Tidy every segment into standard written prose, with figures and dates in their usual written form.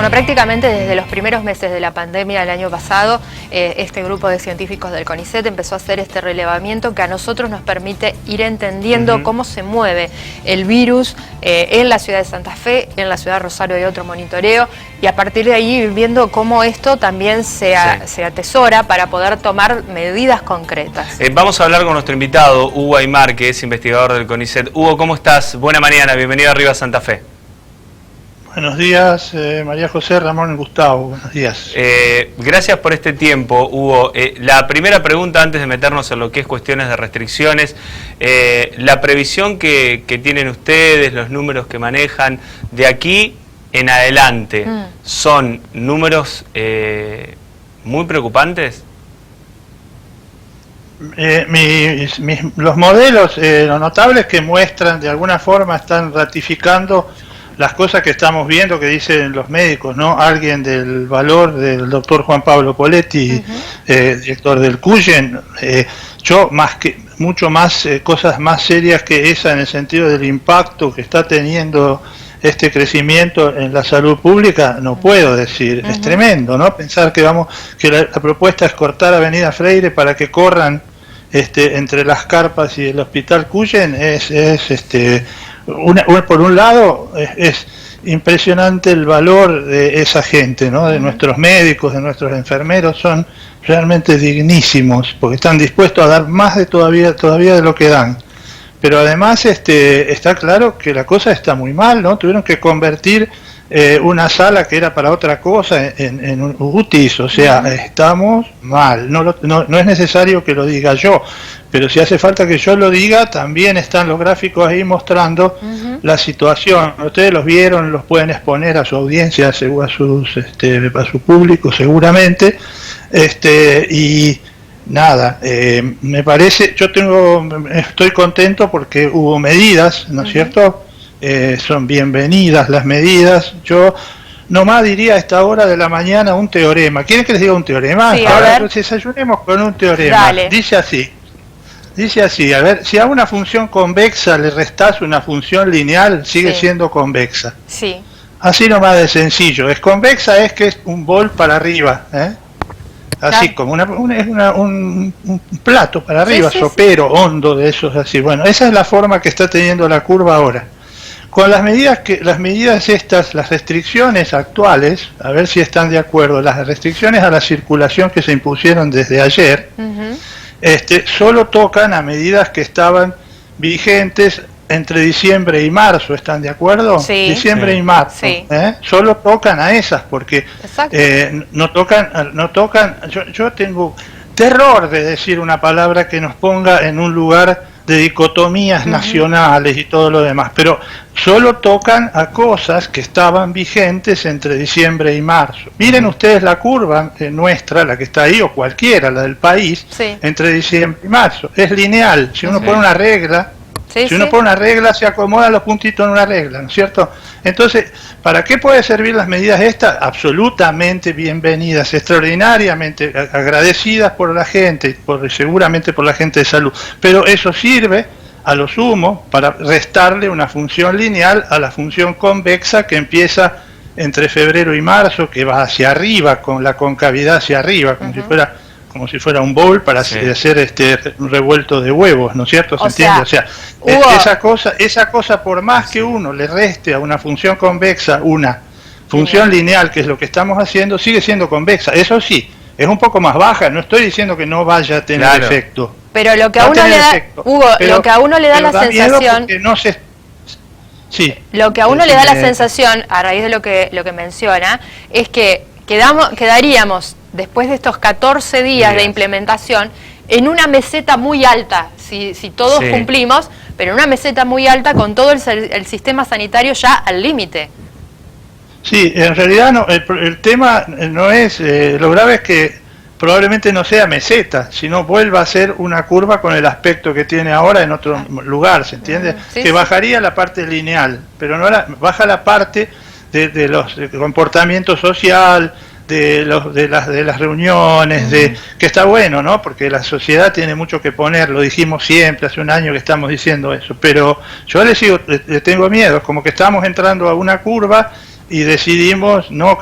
Bueno, prácticamente desde los primeros meses de la pandemia del año pasado, este grupo de científicos del CONICET empezó a hacer este relevamiento que a nosotros nos permite ir entendiendo cómo se mueve el virus en la ciudad de Santa Fe, en la ciudad de Rosario hay otro monitoreo, y a partir de ahí ir viendo cómo esto también se atesora para poder tomar medidas concretas. Vamos a hablar con nuestro invitado, Hugo Aymar, que es investigador del CONICET. Hugo, ¿cómo estás? Buena mañana, bienvenido a Arriba Santa Fe. Buenos días, María José, Ramón y Gustavo, buenos días. Gracias por este tiempo, Hugo. La primera pregunta, antes de meternos en lo que es cuestiones de restricciones, la previsión que tienen ustedes, los números que manejan, de aquí en adelante, ¿son números muy preocupantes? Los modelos, lo notable es que muestran, de alguna forma, están ratificando las cosas que estamos viendo que dicen los médicos, ¿no? Alguien del valor del doctor Juan Pablo Poletti, director del Cuyen, yo mucho más, cosas más serias que esa en el sentido del impacto que está teniendo este crecimiento en la salud pública, no puedo decir. Es tremendo, ¿no? Pensar que la propuesta es cortar Avenida Freire para que corran entre las carpas y el Hospital Cuyen, por un lado es impresionante el valor de esa gente, ¿no? De nuestros médicos, de nuestros enfermeros, son realmente dignísimos, porque están dispuestos a dar más de todavía de lo que dan. Pero además está claro que la cosa está muy mal, ¿no? Tuvieron que convertir una sala que era para otra cosa en un UTIS, o sea, estamos mal. No es necesario que lo diga yo, pero si hace falta que yo lo diga, también están los gráficos ahí mostrando la situación. Ustedes los vieron, los pueden exponer a su audiencia, a su público seguramente, y nada, me parece, estoy contento porque hubo medidas, ¿no es cierto? Son bienvenidas las medidas. Yo nomás diría a esta hora de la mañana un teorema. ¿Quieren que les diga un teorema? Sí, ahora desayunemos con un teorema. Dale. Dice así, a ver, si a una función convexa le restás una función lineal, sigue siendo convexa. Sí. Así nomás de sencillo. Es convexa, es que es un bol para arriba, así como un plato para arriba, sopero, hondo de esos así. Bueno, esa es la forma que está teniendo la curva ahora. Con las medidas estas, las restricciones actuales, a ver si están de acuerdo, las restricciones a la circulación que se impusieron desde ayer, solo tocan a medidas que estaban vigentes entre diciembre y marzo, ¿están de acuerdo? Sí. Diciembre y marzo, sí. Solo tocan a esas, porque no tocan, yo tengo terror de decir una palabra que nos ponga en un lugar de dicotomías nacionales y todo lo demás, pero solo tocan a cosas que estaban vigentes entre diciembre y marzo. Miren ustedes la curva nuestra, la que está ahí, o cualquiera, la del país, entre diciembre y marzo. Es lineal. Si uno pone una regla, pone una regla, se acomodan los puntitos en una regla, ¿no es cierto? Entonces, ¿para qué pueden servir las medidas estas? Absolutamente bienvenidas, extraordinariamente agradecidas por la gente, seguramente por la gente de salud. Pero eso sirve, a lo sumo, para restarle una función lineal a la función convexa que empieza entre febrero y marzo, que va hacia arriba, con la concavidad hacia arriba, como si fuera un bowl para hacer un revuelto de huevos, ¿no es cierto? ¿Se entiende? O sea, esa cosa, por más que uno le reste a una función convexa una función lineal, que es lo que estamos haciendo, sigue siendo convexa. Eso sí, es un poco más baja, no estoy diciendo que no vaya a tener efecto. Pero lo que a uno le da, Hugo, lo que a uno le da la sensación... Lo que a uno le da la sensación, a raíz de lo que menciona, es que quedaríamos, después de estos 14 días de implementación, en una meseta muy alta, si todos cumplimos, pero en una meseta muy alta con todo el sistema sanitario ya al límite. Sí, en realidad no, el tema no es, lo grave es que probablemente no sea meseta, sino vuelva a ser una curva con el aspecto que tiene ahora en otro lugar, ¿se entiende? Que bajaría la parte lineal, pero no baja la parte de los comportamiento social, de las reuniones, que está bueno, ¿no? Porque la sociedad tiene mucho que poner, lo dijimos siempre, hace un año que estamos diciendo eso, pero yo le tengo miedo, como que estamos entrando a una curva y decidimos no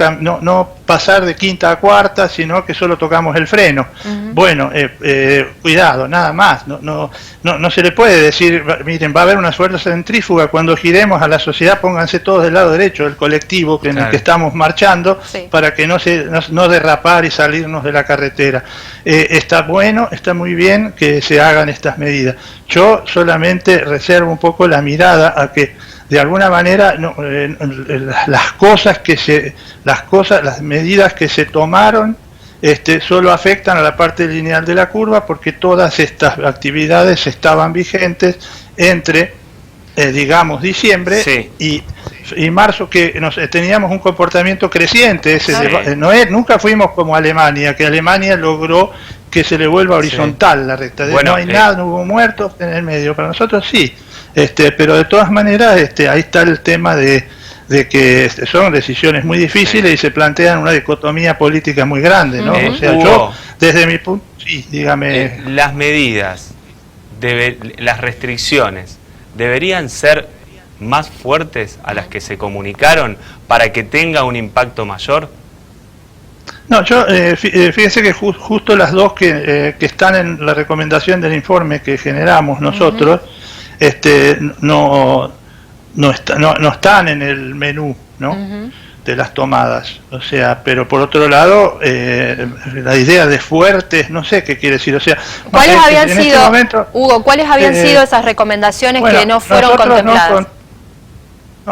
pasar de quinta a cuarta, sino que solo tocamos el freno. Bueno, cuidado, nada más. No se le puede decir, miren, va a haber una fuerza centrífuga, cuando giremos a la sociedad pónganse todos del lado derecho del colectivo en el que estamos marchando, para que no derrapar y salirnos de la carretera. Está bueno, está muy bien que se hagan estas medidas. Yo solamente reservo un poco la mirada a que de alguna manera las medidas que se tomaron solo afectan a la parte lineal de la curva, porque todas estas actividades estaban vigentes entre digamos diciembre y marzo, que teníamos un comportamiento creciente. Nunca fuimos como Alemania, que Alemania logró que se le vuelva horizontal la recta. No hay nada, no hubo muertos en el medio. Para nosotros sí. Pero de todas maneras ahí está el tema de que son decisiones muy difíciles y se plantean una dicotomía política muy grande, ¿no? O sea, yo desde mi punto, dígame. Las medidas, las restricciones, ¿deberían ser más fuertes a las que se comunicaron para que tenga un impacto mayor? No, yo fíjese que justo las dos que están en la recomendación del informe que generamos nosotros, no están en el menú, ¿no? De las tomadas. O sea, pero por otro lado, la idea de fuertes, no sé qué quiere decir. O sea, ¿cuáles habían sido, Hugo, cuáles habían sido esas recomendaciones que no fueron contempladas?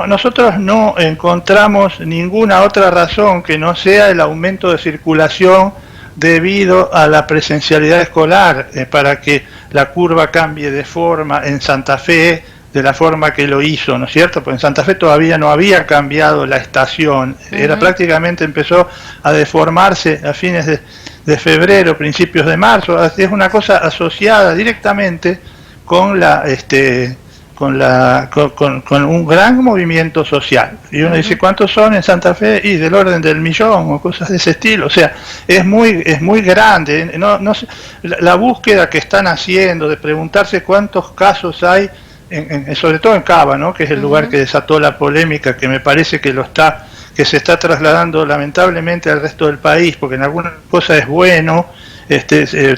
Nosotros no encontramos ninguna otra razón que no sea el aumento de circulación debido a la presencialidad escolar, para que la curva cambie de forma en Santa Fe, de la forma que lo hizo, ¿no es cierto? Porque en Santa Fe todavía no había cambiado la estación, prácticamente empezó a deformarse a fines de febrero, principios de marzo. Es una cosa asociada directamente con con un gran movimiento social. Y uno dice, ¿cuántos son en Santa Fe? Y del orden del 1.000.000 o cosas de ese estilo. O sea, es muy grande. La búsqueda que están haciendo de preguntarse cuántos casos hay, sobre todo en Cava, ¿no? Que es el lugar que desató la polémica, que me parece que se está trasladando lamentablemente al resto del país, porque en algunas cosas es bueno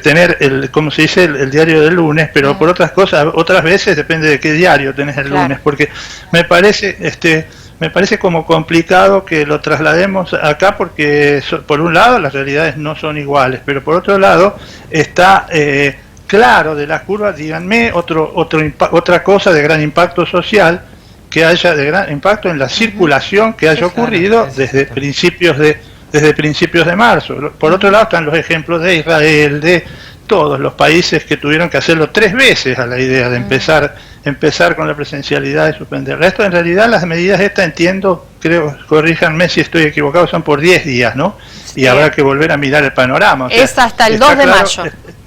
tener como se dice, el diario del lunes, pero por otras cosas, otras veces depende de qué diario tenés el lunes, porque me parece como complicado que lo traslademos acá, porque por un lado las realidades no son iguales, pero por otro lado está claro de las curvas. Díganme otra cosa de gran impacto social, que haya de gran impacto en la circulación, que haya ocurrido desde principios de marzo. Por otro lado están los ejemplos de Israel, de todos los países que tuvieron que hacerlo 3 veces a la idea de empezar con la presencialidad y suspender. Esto en realidad las medidas entiendo, creo, corríjanme si estoy equivocado, son por 10 días, ¿no? Y habrá que volver a mirar el panorama. O sea, es hasta el 2 de mayo.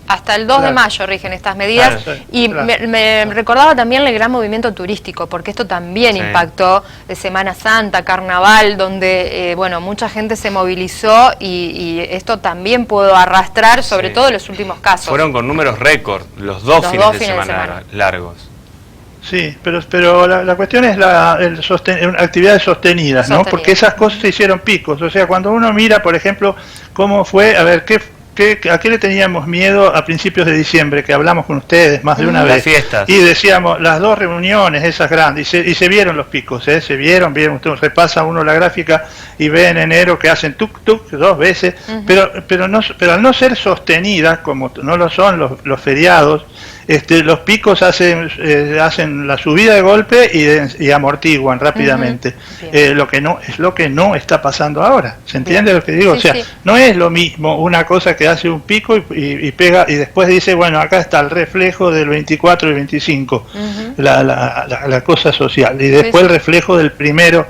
Hasta el 2 de mayo rigen estas medidas, me recordaba también el gran movimiento turístico, porque esto también impactó de Semana Santa, Carnaval, donde mucha gente se movilizó y esto también pudo arrastrar, sobre todo los últimos casos. Fueron con números récord, los dos fines de semana largos. Sí, pero la cuestión es actividades sostenidas, ¿no? Porque esas cosas se hicieron picos. O sea, cuando uno mira, por ejemplo, cómo fue, a ver, ¿a qué le teníamos miedo a principios de diciembre? Que hablamos con ustedes más de una vez. Fiestas. Y decíamos, las 2 reuniones, esas grandes, y se vieron los picos, se vieron, usted repasa uno la gráfica y ve en enero que hacen tuk 2 veces, pero al no ser sostenidas, como no lo son los feriados, los picos hacen la subida de golpe y amortiguan rápidamente. Lo que no está pasando ahora. ¿Se entiende lo que digo? Sí, o sea, no es lo mismo una cosa que hace un pico y pega y después dice, bueno, acá está el reflejo del 24 y 25, la cosa social, y después el reflejo del primero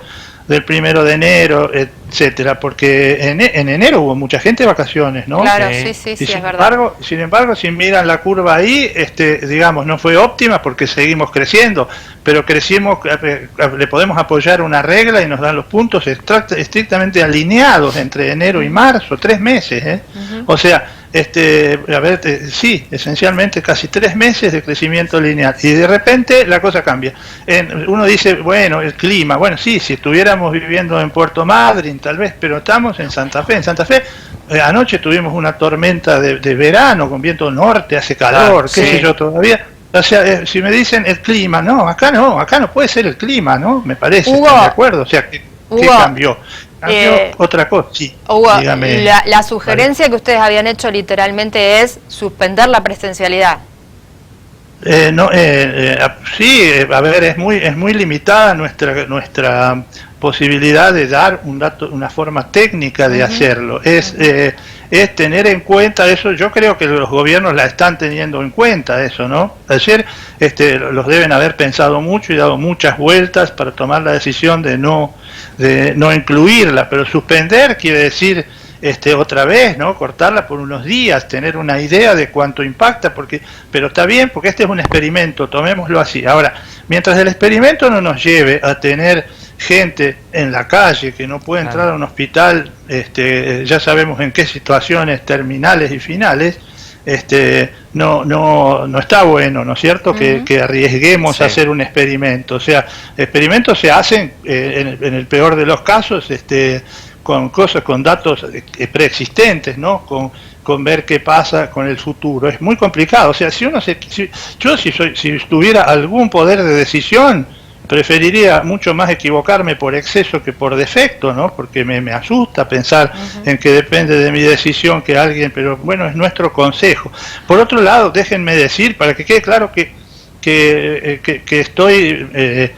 de enero, etcétera, porque en enero hubo mucha gente de vacaciones, ¿no? Claro, sí, es verdad. Sin embargo, si miran la curva ahí, digamos, no fue óptima porque seguimos creciendo, pero crecimos, le podemos apoyar una regla y nos dan los puntos estrictamente alineados entre enero y marzo, 3 meses, O sea, sí, esencialmente casi 3 meses de crecimiento lineal y de repente la cosa cambia. Uno dice, bueno, el clima, bueno, sí, si estuviéramos viviendo en Puerto Madryn tal vez, pero estamos en Santa Fe. En Santa Fe anoche tuvimos una tormenta de verano con viento norte, hace calor, qué sé yo todavía. O sea, si me dicen el clima, acá no puede ser el clima, ¿no? Me parece, Hugo, ¿están de acuerdo? O sea, ¿qué cambió? Otra cosa, sí. Hugo, la sugerencia que ustedes habían hecho literalmente es suspender la presencialidad. Sí, a ver, es muy limitada nuestra posibilidad de dar un dato, una forma técnica de hacerlo. Es tener en cuenta eso. Yo creo que los gobiernos la están teniendo en cuenta eso, ¿no? Ayer los deben haber pensado mucho y dado muchas vueltas para tomar la decisión de no incluirla, pero suspender quiere decir otra vez, ¿no? Cortarla por unos días, tener una idea de cuánto impacta, pero está bien, porque este es un experimento, tomémoslo así. Ahora, mientras el experimento no nos lleve a tener gente en la calle que no puede entrar a un hospital, ya sabemos en qué situaciones terminales y finales, no está bueno, ¿no es cierto? Que arriesguemos a hacer un experimento. O sea, experimentos se hacen en el peor de los casos, con datos preexistentes, ¿no? Con ver qué pasa con el futuro. Es muy complicado. O sea, si tuviera algún poder de decisión, preferiría mucho más equivocarme por exceso que por defecto, ¿no? Porque me asusta pensar en que depende de mi decisión que alguien, pero bueno, es nuestro consejo. Por otro lado, déjenme decir, para que quede claro que estoy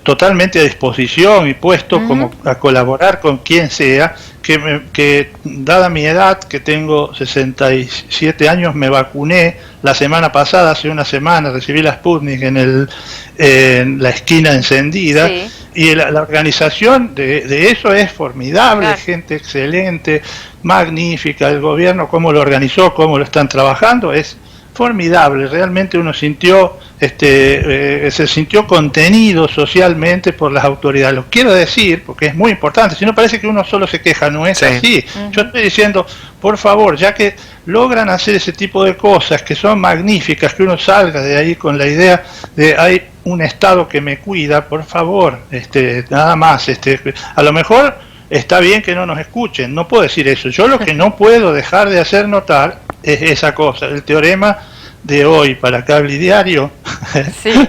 totalmente a disposición y puesto como a colaborar con quien sea, que dada mi edad, que tengo 67 años, me vacuné la semana pasada, hace una semana, recibí la Sputnik en la esquina encendida, y la organización de eso es formidable, gente excelente, magnífica, el gobierno cómo lo organizó, cómo lo están trabajando, es formidable. Realmente uno sintió se sintió contenido socialmente por las autoridades. Lo quiero decir porque es muy importante, si no parece que uno solo se queja, no es así. Yo estoy diciendo, por favor, ya que logran hacer ese tipo de cosas que son magníficas, que uno salga de ahí con la idea de hay un Estado que me cuida, por favor, nada más. A lo mejor está bien que no nos escuchen, no puedo decir eso. Yo lo que no puedo dejar de hacer notar es esa cosa, el teorema de hoy para Cable y Diario,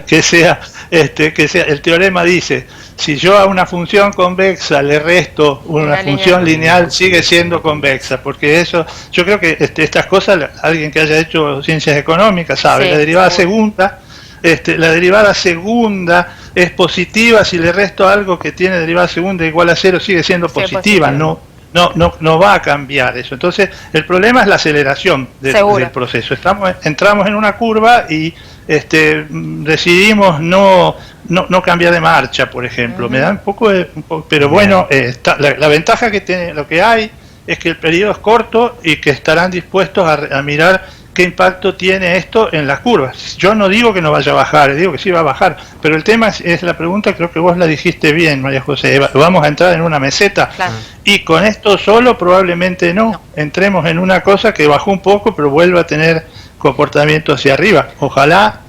que sea el teorema dice, si yo a una función convexa le resto una función lineal, sigue siendo convexa, porque eso, yo creo que estas cosas, alguien que haya hecho ciencias económicas sabe, la derivada segunda, la derivada segunda es positiva si le resto algo que tiene derivada segunda igual a 0, sigue siendo positiva, no va a cambiar eso. Entonces, el problema es la aceleración del proceso. Entramos en una curva y decidimos no cambiar de marcha, por ejemplo. Me da un poco pero bueno, la ventaja que tiene lo que hay es que el periodo es corto y que estarán dispuestos a mirar qué impacto tiene esto en las curvas. Yo no digo que no vaya a bajar, digo que sí va a bajar, pero el tema es la pregunta, creo que vos la dijiste bien, María José, vamos a entrar en una meseta, y con esto solo probablemente no, entremos en una cosa que bajó un poco, pero vuelva a tener comportamiento hacia arriba. Ojalá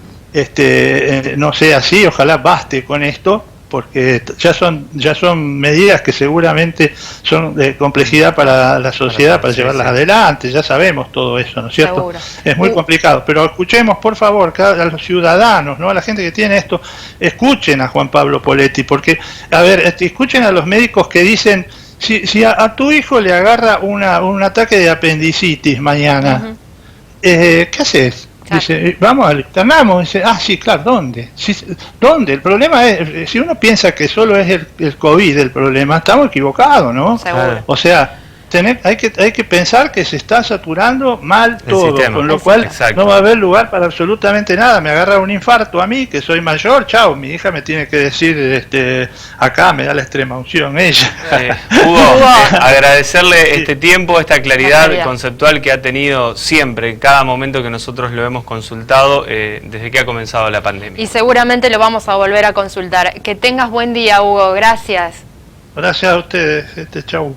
no sea así, ojalá baste con esto, porque ya son medidas que seguramente son de complejidad para la sociedad, para llevarlas adelante, ya sabemos todo eso, ¿no es cierto? Seguro. Es muy complicado, pero escuchemos por favor a los ciudadanos, ¿no? A la gente que tiene esto, escuchen a Juan Pablo Poletti, porque, a ver, escuchen a los médicos que dicen, si a tu hijo le agarra un ataque de apendicitis mañana, ¿qué haces? Dice, vamos al internamos. Dice, sí, claro, ¿dónde? ¿Dónde? El problema es, si uno piensa que solo es el COVID el problema, estamos equivocados, ¿no? Seguro. O sea, hay que pensar que se está saturando mal todo, con lo cual no va a haber lugar para absolutamente nada. Me agarra un infarto a mí, que soy mayor, chao, mi hija me tiene que decir, acá me da la extrema unción ella. Hugo, agradecerle este tiempo, esta claridad conceptual que ha tenido siempre, en cada momento que nosotros lo hemos consultado, desde que ha comenzado la pandemia. Y seguramente lo vamos a volver a consultar. Que tengas buen día, Hugo, gracias. Gracias a ustedes, chau.